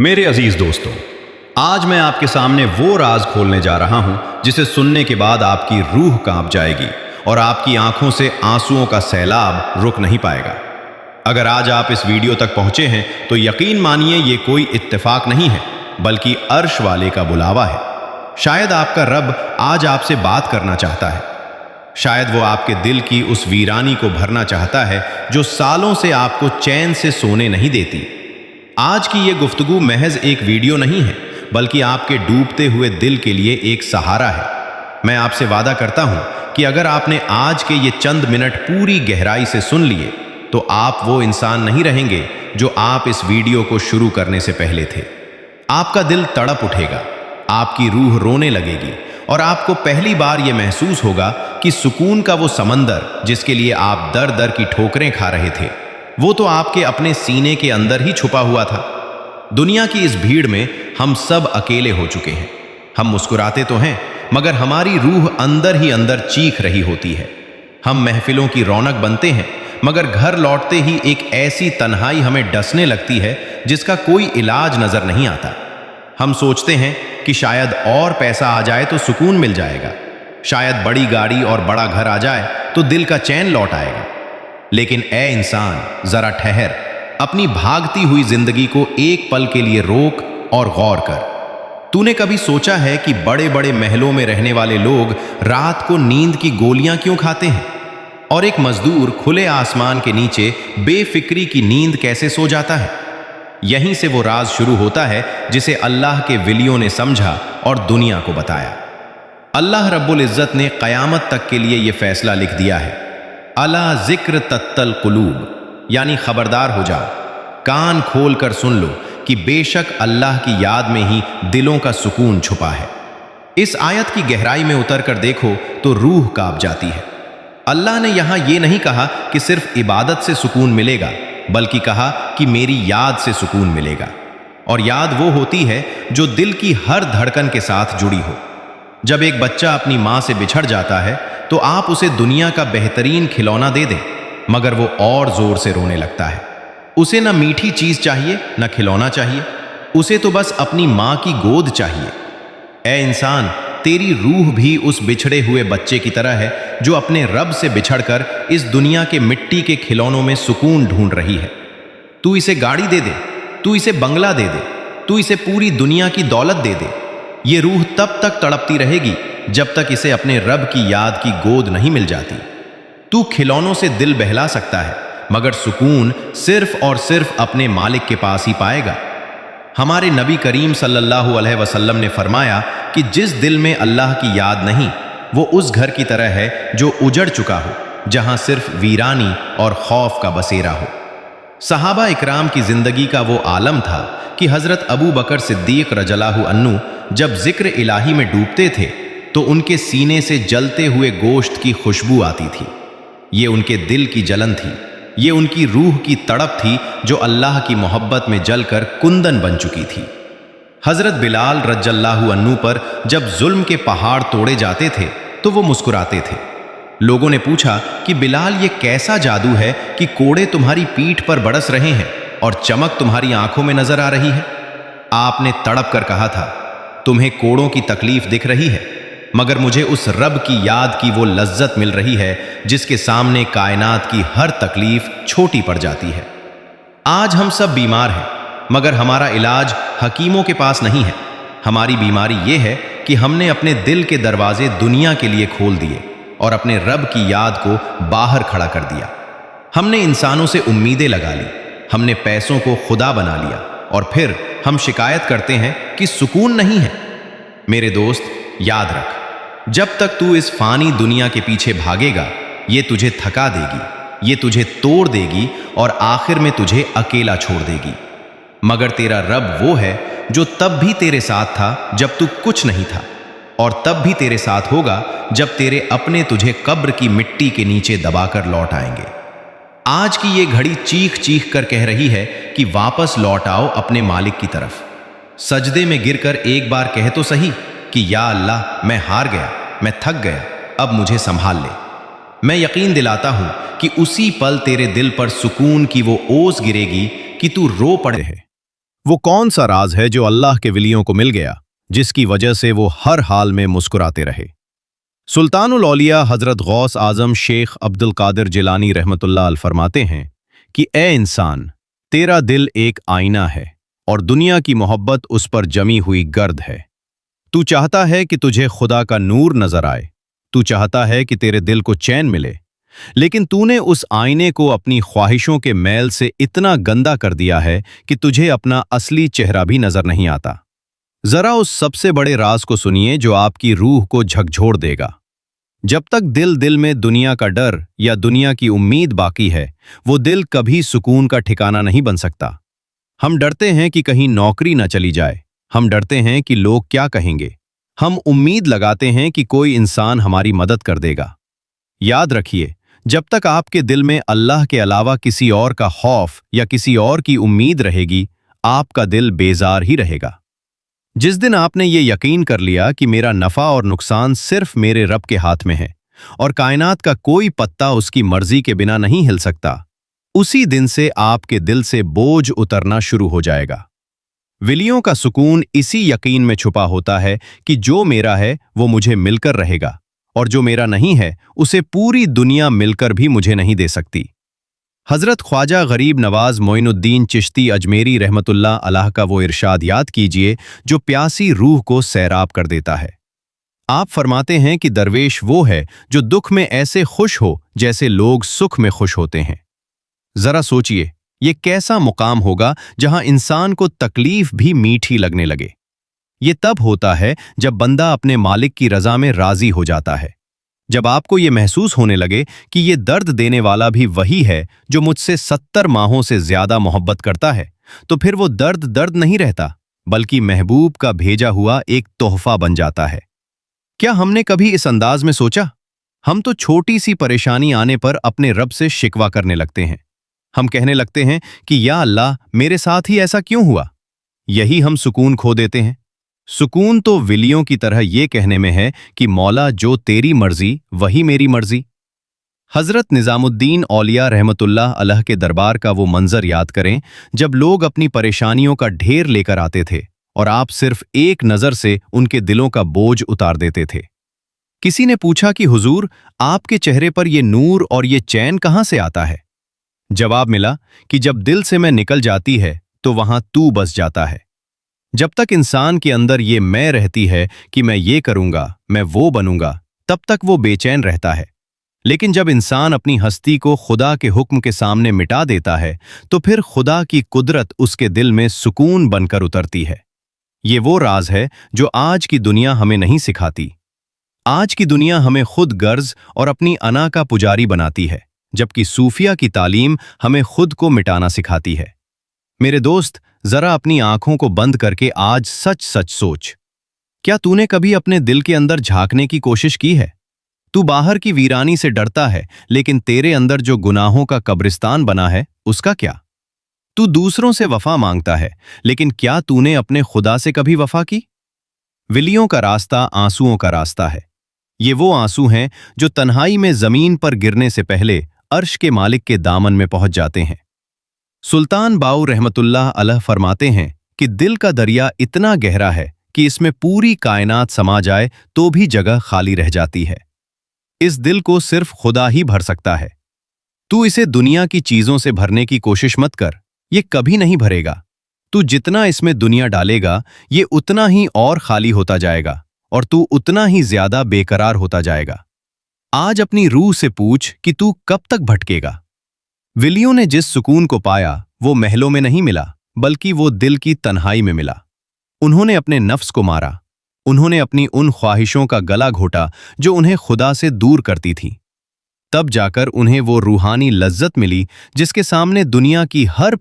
मेरे अजीज दोस्तों, आज मैं आपके सामने वो राज खोलने जा रहा हूं जिसे सुनने के बाद आपकी रूह कांप जाएगी और आपकी आंखों से आंसुओं का सैलाब रुक नहीं पाएगा। अगर आज आप इस वीडियो तक पहुंचे हैं तो यकीन मानिए ये कोई इत्तेफाक नहीं है, बल्कि अर्श वाले का बुलावा है। शायद आपका रब आज आपसे बात करना चाहता है। शायद वो आपके दिल की उस वीरानी को भरना चाहता है जो सालों से आपको चैन से सोने नहीं देती। आज की ये गुफ्तगू महज एक वीडियो नहीं है, बल्कि आपके डूबते हुए दिल के लिए एक सहारा है। मैं आपसे वादा करता हूं कि अगर आपने आज के ये चंद मिनट पूरी गहराई से सुन लिए तो आप वो इंसान नहीं रहेंगे जो आप इस वीडियो को शुरू करने से पहले थे। आपका दिल तड़प उठेगा, आपकी रूह रोने लगेगी और आपको पहली बार ये महसूस होगा कि सुकून का वो समंदर जिसके लिए आप दर दर की ठोकरें खा रहे थे, वो तो आपके अपने सीने के अंदर ही छुपा हुआ था। दुनिया की इस भीड़ में हम सब अकेले हो चुके हैं। हम मुस्कुराते तो हैं, मगर हमारी रूह अंदर ही अंदर चीख रही होती है। हम महफिलों की रौनक बनते हैं, मगर घर लौटते ही एक ऐसी तन्हाई हमें डसने लगती है जिसका कोई इलाज नजर नहीं आता। हम सोचते हैं कि शायद और पैसा आ जाए तो सुकून मिल जाएगा, शायद बड़ी गाड़ी और बड़ा घर आ जाए तो दिल का चैन लौट आएगा। लेकिन ए इंसान, जरा ठहर, अपनी भागती हुई जिंदगी को एक पल के लिए रोक और गौर कर। तूने कभी सोचा है कि बड़े बड़े महलों में रहने वाले लोग रात को नींद की गोलियां क्यों खाते हैं, और एक मजदूर खुले आसमान के नीचे बेफिक्री की नींद कैसे सो जाता है? यहीं से वो राज शुरू होता है जिसे अल्लाह के वलियों ने समझा और दुनिया को बताया। अल्लाह रब्बुल इज्जत ने कयामत तक के लिए ये फैसला लिख दिया है, अला जिक्र तत्तल कुलूब, यानी खबरदार हो जाओ, कान खोल कर सुन लो कि बेशक अल्लाह की याद में ही दिलों का सुकून छुपा है। इस आयत की गहराई में उतर कर देखो तो रूह कांप जाती है। अल्लाह ने यहां ये नहीं कहा कि सिर्फ इबादत से सुकून मिलेगा, बल्कि कहा कि मेरी याद से सुकून मिलेगा। और याद वो होती है जो दिल की हर धड़कन के साथ जुड़ी हो। जब एक बच्चा अपनी माँ से बिछड़ जाता है तो आप उसे दुनिया का बेहतरीन खिलौना दे दें, मगर वो और जोर से रोने लगता है। उसे न मीठी चीज चाहिए न खिलौना चाहिए, उसे तो बस अपनी माँ की गोद चाहिए। ए इंसान, तेरी रूह भी उस बिछड़े हुए बच्चे की तरह है जो अपने रब से बिछड़कर इस दुनिया के मिट्टी के खिलौनों में सुकून ढूंढ रही है। तू इसे गाड़ी दे दे, तू इसे बंगला दे दे, तू इसे पूरी दुनिया की दौलत दे दे, ये रूह तब तक तड़पती रहेगी जब तक इसे अपने रब की याद की गोद नहीं मिल जाती। तू खिलौनों से दिल बहला सकता है, मगर सुकून सिर्फ और सिर्फ अपने मालिक के पास ही पाएगा। हमारे नबी करीम सल्लल्लाहु अलैहि वसल्लम ने फरमाया कि जिस दिल में अल्लाह की याद नहीं, वो उस घर की तरह है जो उजड़ चुका हो, जहां सिर्फ वीरानी और खौफ का बसेरा हो। सहाबा इकराम की जिंदगी का वो आलम था कि हजरत अबू बकर सिद्दीक रज़ियल्लाहु अन्हु जब जिक्र इलाही में डूबते थे तो उनके सीने से जलते हुए गोश्त की खुशबू आती थी। ये उनके दिल की जलन थी, ये उनकी रूह की तड़प थी जो अल्लाह की मोहब्बत में जलकर कुंदन बन चुकी थी। हजरत बिलाल रज़ियल्लाहु अन्हु पर जब जुल्म के पहाड़ तोड़े जाते थे तो वो मुस्कुराते थे। लोगों ने पूछा कि बिलाल, ये कैसा जादू है कि कोड़े तुम्हारी पीठ पर बरस रहे हैं और चमक तुम्हारी आंखों में नजर आ रही है? आपने तड़प कर कहा था, तुम्हें कोड़ों की तकलीफ दिख रही है, मगर मुझे उस रब की याद की वो लज्जत मिल रही है जिसके सामने कायनात की हर तकलीफ छोटी पड़ जाती है। आज हम सब बीमार हैं, मगर हमारा इलाज हकीमों के पास नहीं है। हमारी बीमारी ये है कि हमने अपने दिल के दरवाजे दुनिया के लिए खोल दिए और अपने रब की याद को बाहर खड़ा कर दिया। हमने इंसानों से उम्मीदें लगा ली, हमने पैसों को खुदा बना लिया और फिर हम शिकायत करते हैं कि सुकून नहीं है। मेरे दोस्त, याद रख, जब तक तू इस फानी दुनिया के पीछे भागेगा, ये तुझे थका देगी, ये तुझे तोड़ देगी और आखिर में तुझे अकेला छोड़ देगी। मगर तेरा रब वो है जो तब भी तेरे साथ था जब तू कुछ नहीं था, और तब भी तेरे साथ होगा जब तेरे अपने तुझे कब्र की मिट्टी के नीचे दबाकर लौट आएंगे। आज की ये घड़ी चीख चीख कर कह रही है कि वापस लौट आओ अपने मालिक की तरफ। सजदे में गिरकर एक बार कह तो सही कि या अल्लाह, मैं हार गया, मैं थक गया, अब मुझे संभाल ले। मैं यकीन दिलाता हूं कि उसी पल तेरे दिल पर सुकून की वो ओस गिरेगी कि तू रो पड़े है। वो कौन सा राज है जो अल्लाह के वलियों को मिल गया, जिसकी वजह से वो हर हाल में मुस्कुराते रहे? सुल्तानुल औलिया हजरत गौस आजम शेख अब्दुल कादिर जिलानी रहमतुल्लाह अलैह फरमाते हैं कि ए इंसान, तेरा दिल एक आईना है और दुनिया की मोहब्बत उस पर जमी हुई गर्द है। तू चाहता है कि तुझे खुदा का नूर नजर आए, तू चाहता है कि तेरे दिल को चैन मिले, लेकिन तूने उस आईने को अपनी ख्वाहिशों के मैल से इतना गंदा कर दिया है कि तुझे अपना असली चेहरा भी नजर नहीं आता। जरा उस सबसे बड़े राज को सुनिए जो आपकी रूह को झकझोर देगा। जब तक दिल दिल में दुनिया का डर या दुनिया की उम्मीद बाकी है, वो दिल कभी सुकून का ठिकाना नहीं बन सकता। हम डरते हैं कि कहीं नौकरी न चली जाए, हम डरते हैं कि लोग क्या कहेंगे, हम उम्मीद लगाते हैं कि कोई इंसान हमारी मदद कर देगा। याद रखिए, जब तक आपके दिल में अल्लाह के अलावा किसी और का खौफ या किसी और की उम्मीद रहेगी, आपका दिल बेजार ही रहेगा। जिस दिन आपने ये यकीन कर लिया कि मेरा नफा और नुकसान सिर्फ मेरे रब के हाथ में है और कायनात का कोई पत्ता उसकी मर्जी के बिना नहीं हिल सकता, उसी दिन से आपके दिल से बोझ उतरना शुरू हो जाएगा। विलियों का सुकून इसी यकीन में छुपा होता है कि जो मेरा है वो मुझे मिलकर रहेगा और जो मेरा नहीं है उसे पूरी दुनिया मिलकर भी मुझे नहीं दे सकती। हजरत ख्वाजा गरीब नवाज मोइनुद्दीन चिश्ती अजमेरी रहमतुल्लाह अलैह का वो इरशाद याद कीजिए जो प्यासी रूह को सैराब कर देता है। आप फरमाते हैं कि दरवेश वो है जो दुख में ऐसे खुश हो जैसे लोग सुख में खुश होते हैं। जरा सोचिए, ये कैसा मुकाम होगा जहां इंसान को तकलीफ भी मीठी लगने लगे। ये तब होता है जब बंदा अपने मालिक की रजा में राजी हो जाता है। जब आपको ये महसूस होने लगे कि ये दर्द देने वाला भी वही है जो मुझसे 70 माहों से ज्यादा मोहब्बत करता है, तो फिर वो दर्द दर्द नहीं रहता, बल्कि महबूब का भेजा हुआ एक तोहफा बन जाता है। क्या हमने कभी इस अंदाज में सोचा? हम तो छोटी सी परेशानी आने पर अपने रब से शिकवा करने लगते हैं। हम कहने लगते हैं कि या अल्लाह, मेरे साथ ही ऐसा क्यों हुआ? यही हम सुकून खो देते हैं। सुकून तो विलियों की तरह ये कहने में है कि मौला, जो तेरी मर्जी वही मेरी मर्जी। हजरत निजामुद्दीन औलिया रहमतुल्लाह अलैह के दरबार का वो मंजर याद करें जब लोग अपनी परेशानियों का ढेर लेकर आते थे और आप सिर्फ एक नजर से उनके दिलों का बोझ उतार देते थे। किसी ने पूछा कि हुजूर, आपके चेहरे पर ये नूर और ये चैन कहां से आता है? जवाब मिला कि जब दिल से मैं निकल जाती है तो वहां तू बस जाता है। जब तक इंसान के अंदर ये मैं रहती है कि मैं ये करूंगा, मैं वो बनूंगा, तब तक वो बेचैन रहता है। लेकिन जब इंसान अपनी हस्ती को खुदा के हुक्म के सामने मिटा देता है, तो फिर खुदा की कुदरत उसके दिल में सुकून बनकर उतरती है। ये वो राज है जो आज की दुनिया हमें नहीं सिखाती। आज की दुनिया हमें खुद गर्ज और अपनी अना का पुजारी बनाती है, जबकि सूफिया की तालीम हमें खुद को मिटाना सिखाती है। मेरे दोस्त, जरा अपनी आंखों को बंद करके आज सच सच सोच, क्या तूने कभी अपने दिल के अंदर झांकने की कोशिश की है? तू बाहर की वीरानी से डरता है, लेकिन तेरे अंदर जो गुनाहों का कब्रिस्तान बना है, उसका क्या? तू दूसरों से वफा मांगता है, लेकिन क्या तूने अपने खुदा से कभी वफा की? विलियों का रास्ता आंसुओं का रास्ता है। ये वो आंसू हैं जो तन्हाई में जमीन पर गिरने से पहले अर्श के मालिक के दामन में पहुंच जाते हैं। सुल्तान बाऊ रहमतुल्लाह अलैह फरमाते हैं कि दिल का दरिया इतना गहरा है कि इसमें पूरी कायनात समा जाए तो भी जगह खाली रह जाती है। इस दिल को सिर्फ खुदा ही भर सकता है। तू इसे दुनिया की चीजों से भरने की कोशिश मत कर, ये कभी नहीं भरेगा। तू जितना इसमें दुनिया डालेगा, ये उतना ही और खाली होता जाएगा और तू उतना ही ज्यादा बेकरार होता जाएगा। आज अपनी रूह से पूछ कि तू कब तक भटकेगा। विलियों ने जिस सुकून को पाया वो महलों में नहीं मिला, बल्कि वो दिल की तन्हाई में मिला। उन्होंने अपने नफ्स को मारा, उन्होंने अपनी उन ख्वाहिशों का गला घोटा जो उन्हें खुदा से दूर करती थीं। तब जाकर उन्हें वो रूहानी लज्जत मिली जिसके सामने दुनिया की हर